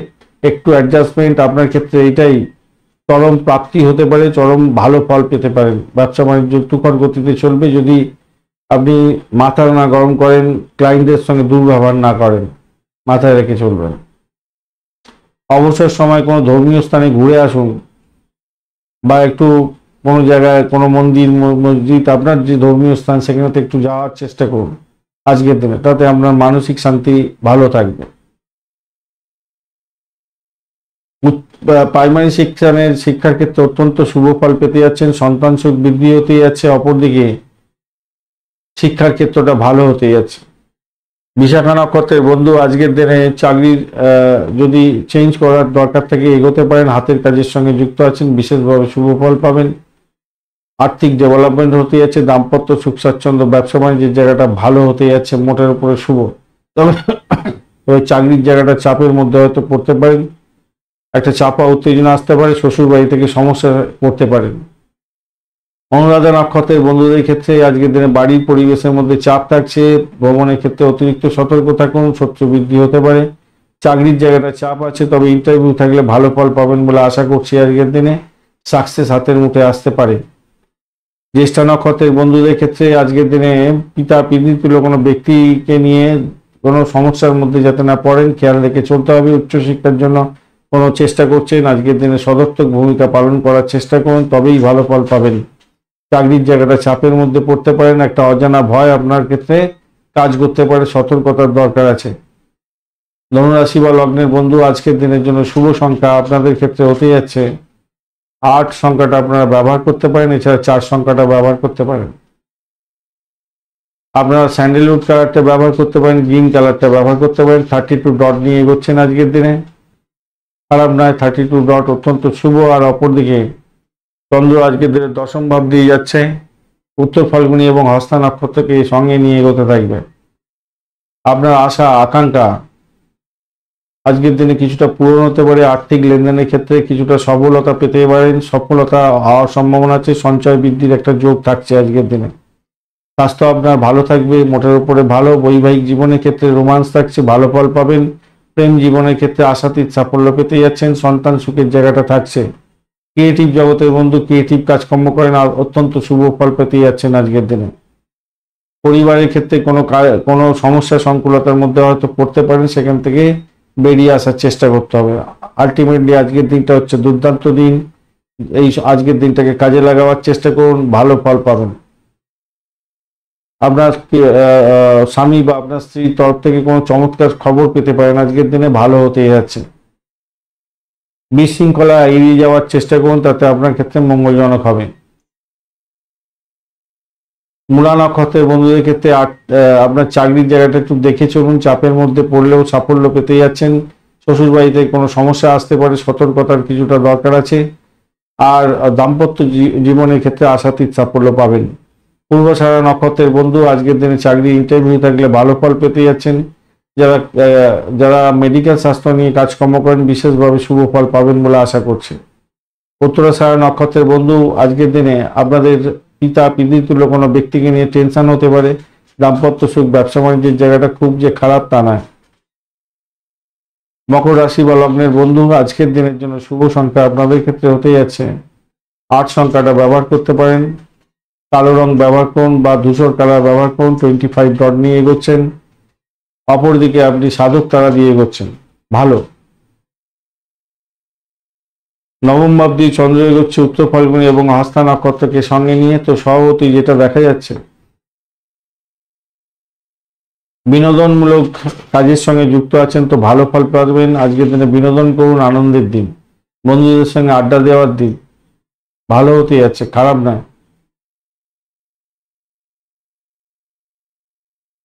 একটু অ্যাডজাস্টমেন্ট আপনার ক্ষেত্রে এটাই চরম প্রাপ্তি হতে পারে, চরম ভালো ফল পেতে পারেন। ব্যবসা বাণিজ্য তুখর গতিতে চলবে যদি আপনি মাথা না গরম করেন, ক্লায়েন্টদের সঙ্গে দুর্ব্যবহার না করেন, মাথায় রেখে চলবেন। অবসর সময় কোনো ধর্মীয় স্থানে ঘুরে আসুন, বা একটু কোনো জায়গায় কোনো মন্দির মসজিদ, আপনার যে ধর্মীয় স্থান সেখানে একটু যাওয়ার চেষ্টা করুন আজকের দিনে, তাতে আপনার মানসিক শান্তি ভালো থাকবে। প্রাইমারি শিক্ষার ক্ষেত্রে অত্যন্ত শুভ ফল পেতে যাচ্ছেন, সন্তান সুখ বৃদ্ধি হতে যাচ্ছে। অপরদিকে শিক্ষার ক্ষেত্রটা ভালো হতে যাচ্ছে। বিশাখা নক্ষত্রের বন্ধু আজকের দিনে চাকরির যদি চেঞ্জ করার দরকার থেকে এগোতে পারেন, হাতের কাজের সঙ্গে যুক্ত আছেন, বিশেষভাবে শুভ ফল পাবেন। আর্থিক ডেভেলপমেন্ট হতে যাচ্ছে, দাম্পত্য সুখ স্বাচ্ছন্দ্য, ব্যবসা বাণিজ্যের জায়গাটা ভালো হতে যাচ্ছে, মোটের উপরে শুভ। তবে চাকরির জায়গাটা চাপের মধ্যে হয়তো পড়তে পারেন, একটা চাপা উত্তেজনা আসতে পারে, শ্বশুর বাড়ি থেকে সমস্যা পড়তে পারেন। অনুরাধা নক্ষত্রের বন্ধুদের ক্ষেত্রে আজকের দিনে বাড়ির পরিবেশের মধ্যে চাপ থাকছে, ভ্রমণের ক্ষেত্রে অতিরিক্ত সতর্ক থাকুন, শত্রু বৃদ্ধি হতে পারে। চাকরির জায়গাটা চাপ আছে, তবে ইন্টারভিউ থাকলে ভালো ফল পাবেন বলে আশা করছি আজকের দিনে। সাকসেস হাতের মুঠে আসতে পারে। জ্যেষ্ঠা নক্ষত্রের বন্ধুদের ক্ষেত্রে আজকের দিনে পিতৃতুল্য কোনো ব্যক্তিকে নিয়ে কোনো সমস্যার মধ্যে যাতে না পড়েন, খেয়াল রেখে চলতে হবে। উচ্চশিক্ষার জন্য কোনো চেষ্টা করছেন, আজকের দিনে সদর্থক ভূমিকা পালন করার চেষ্টা করুন, তবেই ভালো ফল পাবেন। চাকরির জায়গাটা চাপের মধ্যে পড়তে পারেন, একটা অজানা ভয় আপনার ক্ষেত্রে কাজ করতে পারে, সতর্কতার দরকার আছে। ধনুরাশি বা লগ্নের বন্ধু আজকের দিনের জন্য শুভ সংখ্যা আপনাদের ক্ষেত্রে হতে যাচ্ছে 8 সংখ্যাটা আপনারা ব্যবহার করতে পারেন, এছাড়া 4 সংখ্যাটা ব্যবহার করতে পারেন। আপনারা স্যান্ডেলউড কালারটা ব্যবহার করতে পারেন, গ্রিন কালারটা ব্যবহার করতে পারেন। 32 ডট নিয়ে এগোচ্ছেন আজকের দিনে, খারাপ নয়। 32 ডট অত্যন্ত শুভ। আর অপরদিকে চন্দ্র আজকের দিনে দশম ভাব দিয়ে যাচ্ছে, উত্তর ফাল্গুনী এবং হস্তা নক্ষত্রকে সঙ্গে নিয়ে এগোতে থাকবে। আপনার আশা আকাঙ্ক্ষা আজকের দিনে কিছুটা পূরণ হতে পারে। আর্থিক লেনদেনের ক্ষেত্রে কিছুটা সফলতা পেতে পারেন, সফলতা হওয়ার সম্ভাবনা আছে। সঞ্চয় বৃদ্ধির একটা যোগ থাকছে আজকের দিনে। স্বাস্থ্য আপনার ভালো থাকবে, মোটের উপরে ভালো। বৈবাহিক জীবনের ক্ষেত্রে রোমান্স থাকছে, ভালো ফল পাবেন। প্রেম জীবনের ক্ষেত্রে আশাতীত সাফল্য পেতে যাচ্ছেন, সন্তান সুখের জায়গাটা থাকছে। ক্রিয়েটিভ জগতের বন্ধু ক্রিয়েটিভ কাজকর্ম করেন আর অত্যন্ত শুভ ফল পেতে যাচ্ছেন আজকের দিনে। পরিবারের ক্ষেত্রে কোনো সমস্যা সংকুলতার মধ্যে হয়তো পড়তে পারেন, সেখান থেকে বেরিয়ে আসার চেষ্টা করতে হবে। আলটিমেটলি আজকের দিনটা হচ্ছে দুর্দান্ত দিন। এই আজকের দিনটাকে কাজে লাগাবার চেষ্টা করুন, ভালো ফল পাবেন। আপনার স্বামী বা আপনার স্ত্রীর তরফ থেকে কোনো চমৎকার খবর পেতে পারেন, আজকের দিনে ভালো হতে যাচ্ছে। বিশৃঙ্খলা এড়িয়ে যাওয়ার চেষ্টা করুন, তাতে আপনার ক্ষেত্রে মঙ্গলজনক হবে। মূলা নক্ষত্রের বন্ধুদের ক্ষেত্রে আপনার চাকরির জায়গাটা একটু দেখে চলুন, চাপের মধ্যে পড়লেও সাফল্য পেতে যাচ্ছেন। শ্বশুর বাড়িতে কোনো সমস্যা আসতে পারে, সতর্কতার কিছুটা দরকার আছে। আর দাম্পত্য জীবনের ক্ষেত্রে আশাতীত সাফল্য পাবেন। পূর্বাষাঢ়া নক্ষত্রের বন্ধু আজকের দিনে চাকরি ইন্টারভিউ থাকলে ভালো ফল পেতে যাচ্ছেন। যারা মেডিকেল স্বাস্থ্য নিয়ে কাজকর্ম করেন বিশেষভাবে শুভ ফল পাবেন বলে আশা করছি। উত্তরাষাঢ়া নক্ষত্রের বন্ধু আজকের দিনে আপনাদের পিতৃতুল্য কোনো ব্যক্তিকে নিয়ে টেনশন হতে পারে। দাম্পত্য সুখ, ব্যবসা বাণিজ্যের জায়গাটা খুব যে খারাপ তা নয়। মকর রাশি বা লগ্নের বন্ধু আজকের দিনের জন্য শুভ সংখ্যা আপনাদের ক্ষেত্রে হতে যাচ্ছে 8 সংখ্যাটা ব্যবহার করতে পারেন। কালো রং ব্যবহার করুন বা ধূসর কালার ব্যবহার করুন। 25 ডট নিয়ে এগোচ্ছেন। অপরদিকে আপনি সাধক তারা দিয়ে এগোচ্ছেন, ভালো। নবম ভাব দিয়ে চন্দ্র এগোচ্ছে উত্তর ফাল্গুনী এবং হস্তা নক্ষত্রকে সঙ্গে নিয়ে। তো স্বভাবতই যেটা দেখা যাচ্ছে, বিনোদনমূলক কাজের সঙ্গে যুক্ত আছেন তো ভালো ফল পাবেন। আজকের দিনে বিনোদন করুন, আনন্দের দিন, বন্ধুদের সঙ্গে আড্ডা দেওয়ার দিন, ভালো হতে যাচ্ছে, খারাপ নয়।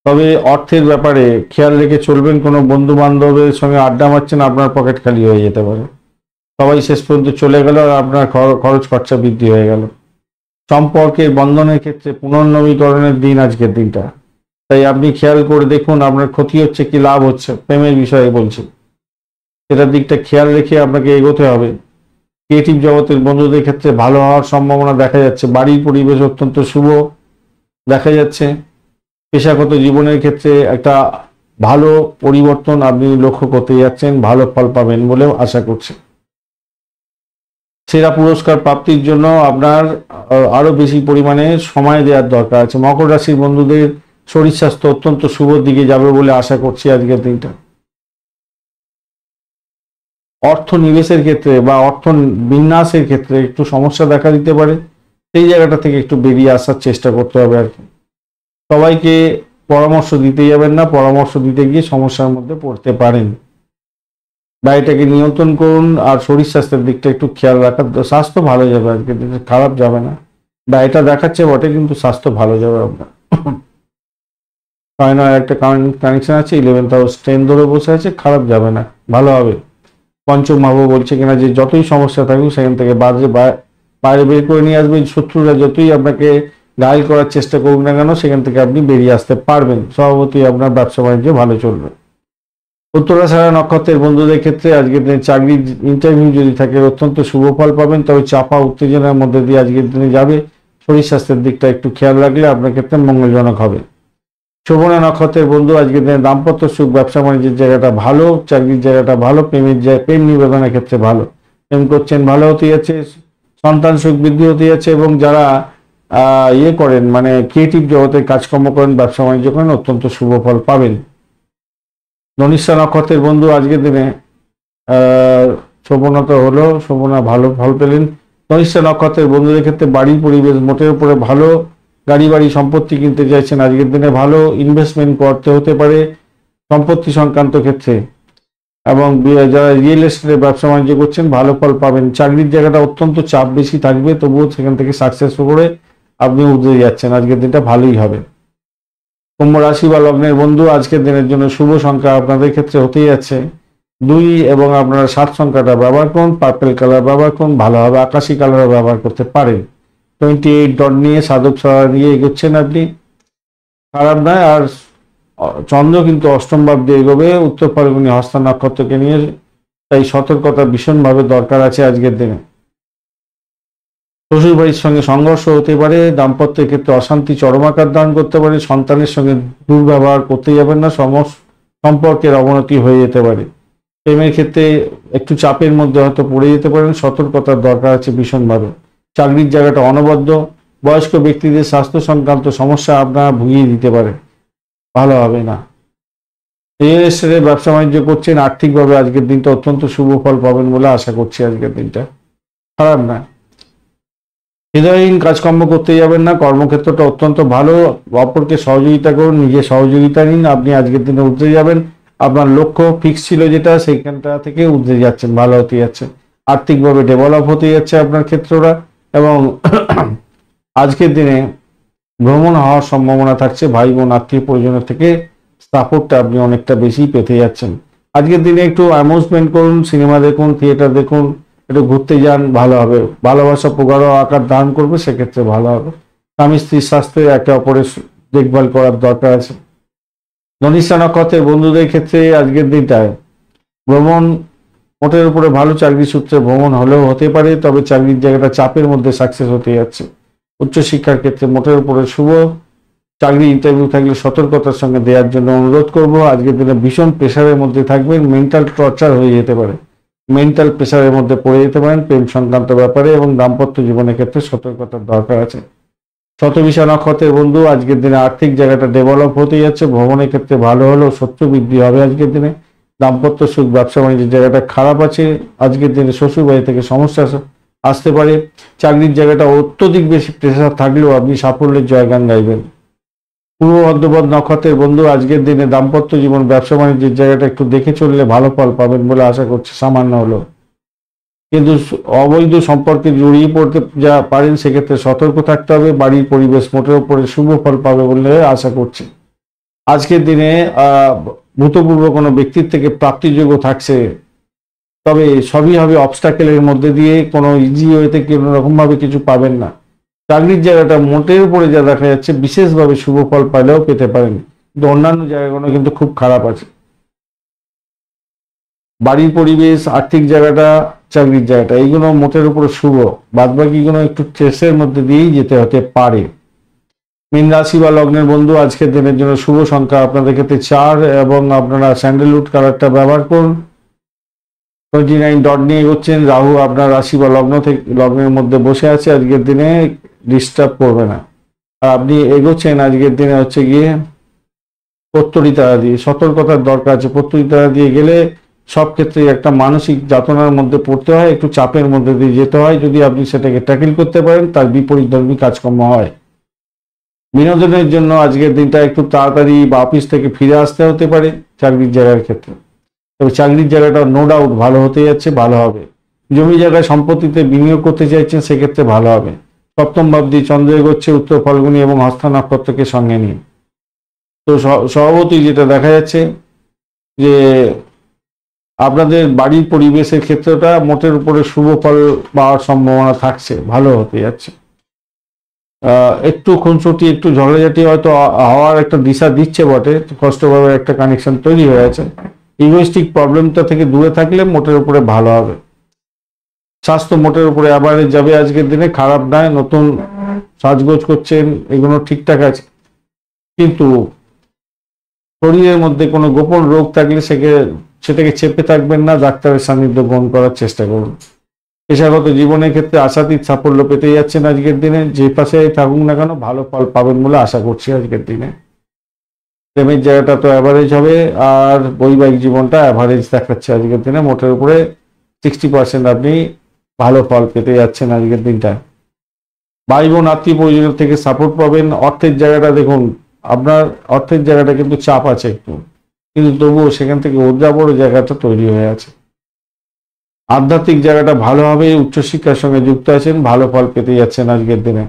তবে অর্থের ব্যাপারে খেয়াল রেখে চলবেন। কোনো বন্ধু বান্ধবের সঙ্গে আড্ডা মারছেন, আপনার পকেট খালি হয়ে যেতে পারে। সবাই শেষ পর্যন্ত চলে গেল আর আপনার খরচ খরচা বৃদ্ধি হয়ে গেল। সম্পর্কের বন্ধনের ক্ষেত্রে পুনর্নবীকরণের দিন আজকের দিনটা, তাই আপনি খেয়াল করে দেখুন আপনার ক্ষতি হচ্ছে কি লাভ হচ্ছে। প্রেমের বিষয়ে বলছি, সেটার দিকটা খেয়াল রেখে আপনাকে এগোতে হবে। ক্রিয়েটিভ জগতের বন্ধুদের ক্ষেত্রে ভালো হওয়ার সম্ভাবনা দেখা যাচ্ছে। বাড়ির পরিবেশ অত্যন্ত শুভ দেখা যাচ্ছে। পেশাগত জীবনের ক্ষেত্রে একটা ভালো পরিবর্তন আপনি লক্ষ্য করতে যাচ্ছেন, ভালো ফল পাবেন বলেও আশা করছি। সেরা পুরস্কার প্রাপ্তির জন্য আপনার আরো বেশি পরিমাণে সময় দেওয়ার দরকার আছে। মকর রাশির বন্ধুদের শরীর স্বাস্থ্য অত্যন্ত শুভ দিকে যাবে বলে আশা করছি আজকের দিনটা। অর্থ নিবেশের ক্ষেত্রে বা অর্থ বিন্যাসের ক্ষেত্রে একটু সমস্যা দেখা দিতে পারে, সেই জায়গাটা থেকে একটু বেরিয়ে আসার চেষ্টা করতে হবে আর কি। সবাইকে পরামর্শ দিতে যাবেন না, পরামর্শ দিতে গিয়ে সমস্যার মধ্যে পড়তে পারেন। ব্যয়টাকে নিয়ন্ত্রণ করুন আর শরীর স্বাস্থ্যের দিকটা একটু খেয়াল রাখার। স্বাস্থ্য ভালো যাবে আজকে, খারাপ যাবে না। ব্যয়টা দেখাচ্ছে বটে, কিন্তু স্বাস্থ্য ভালো যাবে আপনার। 6-9 একটা কানেকশন আছে, 11th হাউস 10 ধরে বসে আছে, খারাপ যাবে না, ভালো হবে। পঞ্চম ভাব বলছে কিনা যে যতই সমস্যা থাকুক সেখান থেকে বাইরে বের করে নিয়ে আসবেন। শত্রুরা যতই আপনাকে ঘায়েল করার চেষ্টা করুক না কেন, সেখান থেকে আপনি বেরিয়ে আসতে পারবেন। স্বভাবতই আপনার ব্যবসা বাণিজ্য ভালো চলবে। উত্তরাষাঢ়া নক্ষত্রের বন্ধুদের ক্ষেত্রে আজকের দিনে চাকরির ইন্টারভিউ যদি থাকে অত্যন্ত শুভ ফল পাবেন। তবে চাপা উত্তেজনার মধ্যে দিয়ে আজকের দিনে যাবে। শরীর স্বাস্থ্যের দিকটা একটু খেয়াল রাখলে আপনার ক্ষেত্রে মঙ্গলজনক হবে। শোভনা নক্ষত্রের বন্ধু আজকের দিনে দাম্পত্য সুখ, ব্যবসা বাণিজ্যের জায়গাটা ভালো, চাকরির জায়গাটা ভালো, প্রেম নিবেদনের ক্ষেত্রে ভালো। প্রেম করছেন, ভালো হতে যাচ্ছে। সন্তান সুখ বৃদ্ধি হতে যাচ্ছে। এবং যারা করেন মানে ক্রিয়েটিভ জগতে কাজকর্ম করেন, ব্যবসা বাণিজ্য করেন, অত্যন্ত শুভ ফল পাবেন। ধনিষ্ঠা নক্ষত্রের বন্ধু আজকের দিনে শোভনা তো হলো, শোভনা ভালো ফল পেলেন। ধনিষ্ঠা নক্ষত্রের বন্ধুদের ক্ষেত্রে বাড়ির পরিবেশ মোটের উপরে ভালো। গাড়ি বাড়ি সম্পত্তি কিনতে চাইছেন, আজকের দিনে ভালো। ইনভেস্টমেন্ট করতে হতে পারে সম্পত্তি সংক্রান্ত ক্ষেত্রে। এবং যারা রিয়েল এস্টেটের ব্যবসা বাণিজ্য করছেন ভালো ফল পাবেন। চাকরির জায়গাটা অত্যন্ত চাপ বেশি থাকবে, তবুও সেখান থেকে সাকসেস করে আপনি উঠে যাচ্ছেন। আজকের দিনটা ভালোই হবে। কুম্ভ রাশি বা লগ্নের বন্ধু আজকের দিনের জন্য শুভ সংখ্যা আপনাদের ক্ষেত্রে হতেই যাচ্ছে 2 এবং আপনারা 7 সংখ্যাটা ব্যবহার করুন। পার্পেল কালার ব্যবহার করুন, ভালো হবে। আকাশি কালার ব্যবহার করতে পারেন। 28 ডট নিয়ে সাধক সারা নিয়ে এগোচ্ছেন আপনি, খারাপ নয়। আর চন্দ্র কিন্তু অষ্টম ভাব দিয়ে এগোবে উত্তর ফাল্গুনী হস্তা নক্ষত্রকে নিয়ে, তাই সতর্কতা ভীষণভাবে দরকার আছে আজকের দিনে। শ্বশুর বাড়ির সঙ্গে সংঘর্ষ হতে পারে। দাম্পত্যের ক্ষেত্রে অশান্তি চরমাকার ধারণ করতে পারে। সন্তানের সঙ্গে দুর্ব্যবহার করতে যাবেন না, সম্পর্কের অবনতি হয়ে যেতে পারে। প্রেমের ক্ষেত্রে একটু চাপের মধ্যে হয়তো পড়ে যেতে পারেন, সতর্কতার দরকার আছে ভীষণভাবে। চাকরির জায়গাটা অনবদ্য, বয়স্ক ব্যক্তিদের স্বাস্থ্য সংক্রান্ত সমস্যা আপনারা ভুগিয়ে দিতে পারে, ভালো হবে না। রিয়েল এস্টেটে ব্যবসা বাণিজ্য করছেন, আর্থিকভাবে আজকের দিনটা অত্যন্ত শুভ ফল পাবেন বলে আশা করছি। আজকের দিনটা খারাপ না। হৃদয়হীন কাজকর্ম করতে যাবেন না, কর্মক্ষেত্রটা অত্যন্ত ভালো। অপরকে সহযোগিতা করুন, নিজে সহযোগিতা নিন। আপনি আজকের দিনে উঠতে যাবেন, আপনার লক্ষ্য ফিক্স ছিল যেটা, সেইখানটা থেকে উঠতে যাচ্ছেন, ভালো হতে যাচ্ছে, আর্থিকভাবে ডেভেলপ হতে যাচ্ছে আপনার ক্ষেত্রটা। এবং আজকের দিনে ভ্রমণ হওয়ার সম্ভাবনা থাকছে, ভাই বোন আত্মীয় পরিজনের থেকে সাপোর্টটা আপনি অনেকটা বেশি পেতে যাচ্ছেন। আজকের দিনে একটু অ্যামিউজমেন্ট করুন, সিনেমা দেখুন, থিয়েটার দেখুন, একটু ঘুরতে যান, ভালো হবে। ভালোবাসা প্রগাঢ় আকার ধারণ করবে, সেক্ষেত্রে ভালো হবে। স্বামী স্ত্রীর স্বাস্থ্যে একে অপরের দেখভাল করার দরকার আছে। ধনিষ্ঠা নক্ষত্রের বন্ধুদের ক্ষেত্রে আজকের দিনটায় ভ্রমণ মোটের উপরে ভালো, চাকরি সূত্রে ভ্রমণ হলেও হতে পারে, তবে চাকরির জায়গাটা চাপের মধ্যে সাকসেস হতে যাচ্ছে। উচ্চশিক্ষার ক্ষেত্রে মোটের উপরে শুভ। চাকরি ইন্টারভিউ থাকলে সতর্কতার সঙ্গে দেওয়ার জন্য অনুরোধ করব। আজকের দিনে ভীষণ প্রেশারের মধ্যে থাকবেন, মেন্টাল টর্চার হয়ে যেতে পারে, মেন্টাল প্রেশারের মধ্যে পড়ে যেতে পারেন প্রেম সংক্রান্ত ব্যাপারে, এবং দাম্পত্য জীবনের ক্ষেত্রে সতর্কতার দরকার আছে। শতবিশা নক্ষত্রের বন্ধু আজকের দিনে আর্থিক জায়গাটা ডেভেলপ হতে যাচ্ছে, ভ্রমণের ক্ষেত্রে ভালো হলেও শত্রু বৃদ্ধি হবে আজকের দিনে। দাম্পত্য সুখ, ব্যবসা বাণিজ্যের জায়গাটা খারাপ আছে। আজকের দিনে শ্বশুর বাড়ি থেকে সমস্যা আসতে পারে। চাকরির জায়গাটা অত্যধিক বেশি প্রেশার থাকলেও আপনি সাফল্যের জয়গান গাইবেন। পূর্ব ভদ্রপদ নক্ষত্রের বন্ধু আজকের দিনে দাম্পত্য জীবন, ব্যবসা বাণিজ্যের জায়গাটা একটু দেখে চললে ভালো ফল পাবেন বলে আশা করছি, সামান্য হলো। কিন্তু অবৈধ সম্পর্কে জড়িয়ে পড়তে যা পারেন, সেক্ষেত্রে সতর্ক থাকতে হবে। বাড়ির পরিবেশ মোটের উপরে শুভ ফল পাবে বলে আশা করছি। আজকের দিনে ভূতপূর্ব কোনো ব্যক্তির থেকে প্রাপ্তিযোগ্য থাকছে, তবে সবই হবে অবস্টাকেলের মধ্যে দিয়ে, কোনো ইজি ওয়েতে কোনো রকমভাবে কিছু পাবেন না। চাকরির জায়গাটা মোটের উপরে যা দেখা যাচ্ছে, বিশেষভাবে শুভ ফল পাইলেও পেতে পারেন, কিন্তু অন্যান্য জায়গাগুলো কিন্তু খুব খারাপ আছে। বাড়ির পরিবেশ, আর্থিক জায়গাটা, চাকরির জায়গাটা, এইগুলো মোটের উপরে শুভ। বাদবাকিগুলো একটু ট্রেসের মধ্যে দিয়েই যেতে হতে পারে। মীন রাশি বা লগ্নের বন্ধু আজকের দিনের জন্য শুভ সংখ্যা আপনাদের ক্ষেত্রে 4, এবং আপনারা স্যান্ডেলউড কালারটা ব্যবহার করুন। 29 ডট নিয়ে এগোচ্ছেন। রাহু আপনার রাশি বা লগ্নের মধ্যে বসে আছে, আজকের দিনে ডিস্টার্ব করবে না। আর আপনি এগোচ্ছেন আজকের দিনে হচ্ছে গিয়ে পত্তরি তারা দিয়ে, সতর্কতার দরকার আছে। পত্তরি তারা দিয়ে গেলে সব ক্ষেত্রে একটা মানসিক যাতনার মধ্যে পড়তে হয়, একটু চাপের মধ্যে দিয়ে যেতে হয়। যদি আপনি সেটাকে ট্যাকেল করতে পারেন, তার বিপরীতধর্মী কাজকর্ম হয়। বিনোদনের জন্য আজকের দিনটা একটু তাড়াতাড়ি বা অফিস থেকে ফিরে আসতে হতে পারে চাকরির জায়গার ক্ষেত্রে, তবে চাকরির জায়গাটা নো ডাউট ভালো হতে যাচ্ছে, ভালো হবে। জমি জায়গায় সম্পত্তিতে বিনিয়োগ করতে চাইছেন, সেক্ষেত্রে ভালো হবে। সপ্তম ভাব দিয়ে চন্দ্র এগোচ্ছে, উত্তর ফাল্গুনী এবং হস্তা নক্ষত্রকে সঙ্গে নিয়ে। তো স্বভাবতই যেটা দেখা যাচ্ছে যে আপনাদের বাড়ির পরিবেশের ক্ষেত্রটা মোটের উপরে শুভ ফল পাওয়ার সম্ভাবনা থাকছে, ভালো হতে যাচ্ছে। একটু খুনসুটি, একটু ঝগড়াঝাটি হয়তো হওয়ার একটা দিশা দিচ্ছে বটে, কষ্টভাবে একটা কানেকশন তৈরি হয়ে আছে। ইগোইস্টিক প্রবলেমটা থেকে দূরে থাকলে মোটের উপরে ভালো হবে। স্বাস্থ্য মোটের উপরে অ্যাভারেজ যাবে আজকের দিনে, খারাপ নয়। নতুন সাজগোজ করছেন, এগুলো ঠিকঠাক আছে, কিন্তু শরীরের মধ্যে কোনো গোপন রোগ থাকলে সেটাকে চেপে থাকবেন না, ডাক্তারের সান্নিধ্য গ্রহণ করার চেষ্টা করুন। পেশাগত জীবনের ক্ষেত্রে আশাতীত সাফল্য পেতে যাচ্ছেন আজকের দিনে, যে পাশে থাকুন না কেন ভালো ফল পাবেন বলে আশা করছি আজকের দিনে। প্রেমের জায়গাটা তো অ্যাভারেজ হবে, আর বৈবাহিক জীবনটা অ্যাভারেজ দেখাচ্ছে আজকের দিনে। মোটের উপরে 60% আপনি ভালো ফল পেতে যাচ্ছেন আজকের দিনটায়। ভাই বোন আত্মীয় পরিজনের থেকে সাপোর্ট পাবেন। অর্থের জায়গাটা দেখুন, আপনার অর্থের জায়গাটা কিন্তু চাপ আছে একটু, কিন্তু তবুও সেখান থেকে বড় জায়গাটা তৈরি হয়ে আছে। আধ্যাত্মিক জায়গাটা ভালো হবে, উচ্চশিক্ষার সঙ্গে যুক্ত আছেন, ভালো ফল পেতে যাচ্ছেন আজকের দিনে।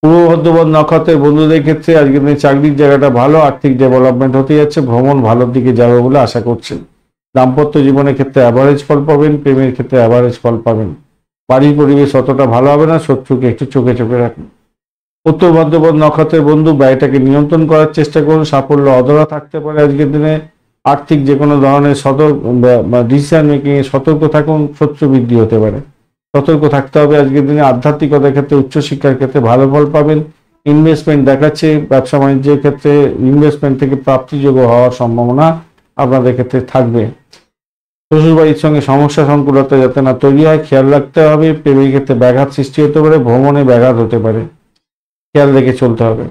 পূর্ব ভদ্রপদ নক্ষত্রের বন্ধুদের ক্ষেত্রে আজকের দিনে চাকরির জায়গাটা ভালো, আর্থিক ডেভেলপমেন্ট হতে যাচ্ছে, ভ্রমণ ভালোর দিকে যাবে বলে আশা করছেন। দাম্পত্য জীবনের ক্ষেত্রে অ্যাভারেজ ফল পাবেন, প্রেমের ক্ষেত্রে অ্যাভারেজ ফল পাবেন। বাড়ির পরিবেশ অতটা ভালো হবে না, শত্রুকে একটু চোখে চোখে রাখুন। উত্তর ভদ্রপদ নক্ষত্রের বন্ধু ব্যয়টাকে নিয়ন্ত্রণ করার চেষ্টা করুন, সাফল্য অধরা থাকতে পারে আজকের দিনে। আর্থিক যে কোনো ধরনের ডিসিশন মেকিং এ সতর্ক থাকুন, শত্রু বৃদ্ধি হতে পারে, সতর্ক থাকতে হবে আজকের দিনে। আধ্যাত্মিকতার ক্ষেত্রে, উচ্চশিক্ষার ক্ষেত্রে ভালো ফল পাবেন। ইনভেস্টমেন্ট দেখাচ্ছে, ব্যবসা বাণিজ্যের ক্ষেত্রে ইনভেস্টমেন্ট থেকে প্রাপ্তিযোগ্য হওয়ার সম্ভাবনা আপনাদের ক্ষেত্রে থাকবে। শ্বশুরবাড়ির সঙ্গে সমস্যা সংকুলতা যাতে না তৈরি হয় খেয়াল রাখতে হবে। প্রেমের ক্ষেত্রে ব্যাঘাত সৃষ্টি হতে পারে, ভ্রমণে ব্যাঘাত হতে পারে, খেয়াল রেখে চলতে হবে।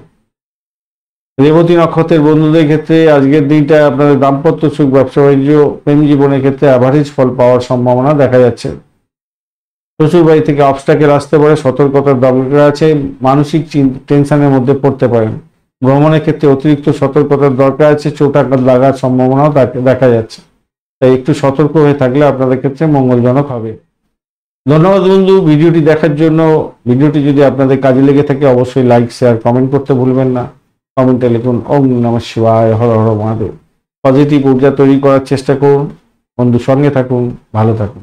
রেবতী নক্ষত্রের বন্ধুদের ক্ষেত্রে আজকের দিনটা আপনাদের দাম্পত্য সুখ, ব্যবসা বাণিজ্য, প্রেম জীবনের ক্ষেত্রে অ্যাভারেজ ফল পাওয়ার সম্ভাবনা দেখা যাচ্ছে। শ্বশুরবাড়ি থেকে অবস্ট্যাকেল আসতে পারে, সতর্কতার দরকার আছে, মানসিক টেনশনের মধ্যে পড়তে পারেন। ভ্রমণের ক্ষেত্রে অতিরিক্ত সতর্কতার দরকার আছে, চোটাঘাত লাগার সম্ভাবনাও দেখা যাচ্ছে, তাই একটু সতর্ক হয়ে থাকলে আপনাদের ক্ষেত্রে মঙ্গলজনক হবে। ধন্যবাদ বন্ধু ভিডিওটি দেখার জন্য। ভিডিওটি যদি আপনাদের কাজে লেগে থাকে অবশ্যই লাইক, শেয়ার, কমেন্ট করতে ভুলবেন না। কমেন্টে লিখুন ওম নমঃ শিবায়, হর হর মহাদেব। পজিটিভ ঊর্জা তৈরি করার চেষ্টা করুন। বন্ধু সঙ্গে থাকুন, ভালো থাকুন।